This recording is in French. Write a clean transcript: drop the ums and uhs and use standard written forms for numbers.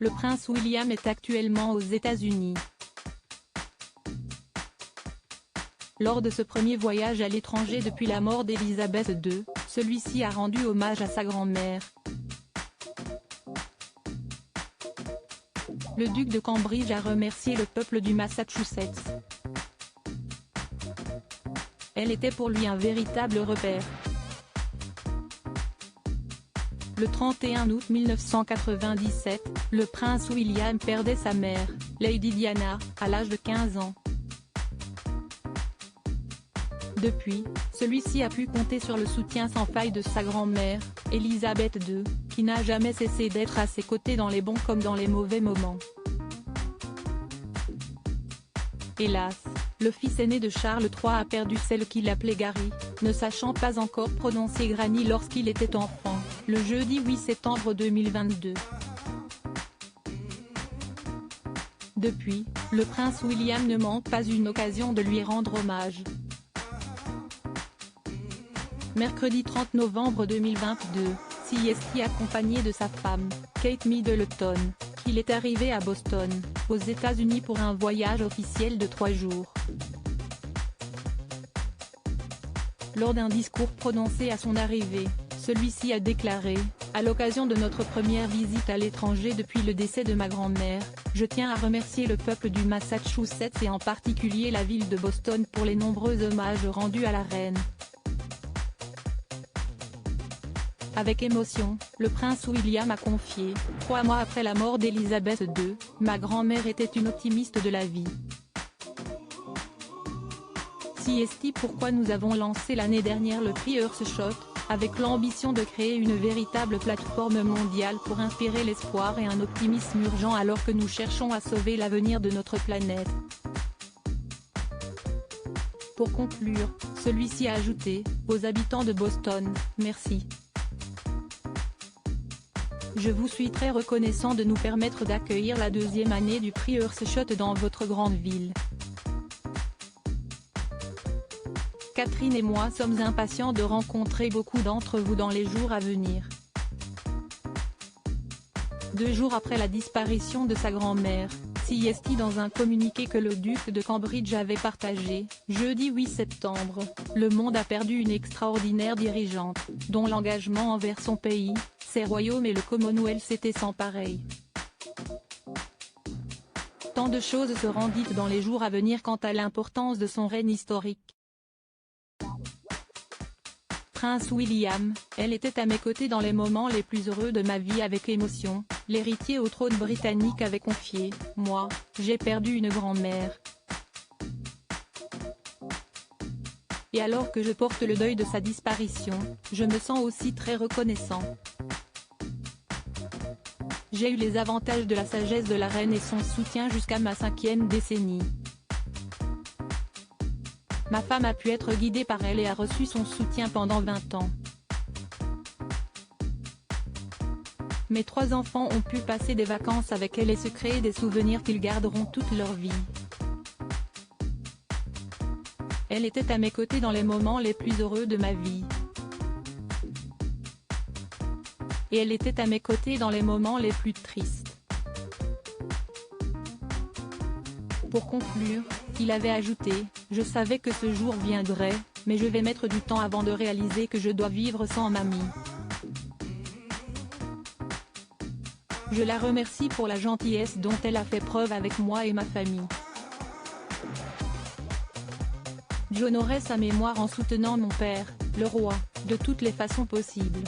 Le prince William est actuellement aux États-Unis. Lors de ce premier voyage à l'étranger depuis la mort d'Élisabeth II, celui-ci a rendu hommage à sa grand-mère. Le duc de Cambridge a remercié le peuple du Massachusetts. Elle était pour lui un véritable repère. Le 31 août 1997, le prince William perdait sa mère, Lady Diana, à l'âge de 15 ans. Depuis, celui-ci a pu compter sur le soutien sans faille de sa grand-mère, Élisabeth II, qui n'a jamais cessé d'être à ses côtés dans les bons comme dans les mauvais moments. Hélas, le fils aîné de Charles III a perdu celle qu'il appelait Gary, ne sachant pas encore prononcer Granny lorsqu'il était enfant, le jeudi 8 septembre 2022. Depuis, le prince William ne manque pas une occasion de lui rendre hommage. Mercredi 30 novembre 2022, CST accompagné de sa femme, Kate Middleton, qu'il est arrivé à Boston, aux États-Unis pour un voyage officiel de 3 jours. Lors d'un discours prononcé à son arrivée, celui-ci a déclaré « À l'occasion de notre première visite à l'étranger depuis le décès de ma grand-mère, je tiens à remercier le peuple du Massachusetts et en particulier la ville de Boston pour les nombreux hommages rendus à la reine. » Avec émotion, le prince William a confié « 3 mois après la mort d'Élisabeth II, ma grand-mère était une optimiste de la vie. CST Pourquoi nous avons lancé l'année dernière le prix Earthshot, avec l'ambition de créer une véritable plateforme mondiale pour inspirer l'espoir et un optimisme urgent alors que nous cherchons à sauver l'avenir de notre planète. » Pour conclure, celui-ci a ajouté « Aux habitants de Boston, merci. Je vous suis très reconnaissant de nous permettre d'accueillir la 2e année du prix Earthshot dans votre grande ville. Catherine et moi sommes impatients de rencontrer beaucoup d'entre vous dans les jours à venir. » 2 jours après la disparition de sa grand-mère, CST dans un communiqué que le duc de Cambridge avait partagé, jeudi 8 septembre, le monde a perdu une extraordinaire dirigeante, dont l'engagement envers son pays, ses royaumes et le Commonwealth était sans pareil. Tant de choses seront dites dans les jours à venir quant à l'importance de son règne historique. Prince William, elle était à mes côtés dans les moments les plus heureux de ma vie avec émotion, l'héritier au trône britannique avait confié, moi, j'ai perdu une grand-mère. Et alors que je porte le deuil de sa disparition, je me sens aussi très reconnaissant. J'ai eu les avantages de la sagesse de la reine et son soutien jusqu'à ma 5e décennie. Ma femme a pu être guidée par elle et a reçu son soutien pendant 20 ans. Mes 3 enfants ont pu passer des vacances avec elle et se créer des souvenirs qu'ils garderont toute leur vie. Elle était à mes côtés dans les moments les plus heureux de ma vie. Et elle était à mes côtés dans les moments les plus tristes. Pour conclure, il avait ajouté « Je savais que ce jour viendrait, mais je vais mettre du temps avant de réaliser que je dois vivre sans mamie. Je la remercie pour la gentillesse dont elle a fait preuve avec moi et ma famille. J'honorerai sa mémoire en soutenant mon père, le roi, de toutes les façons possibles. »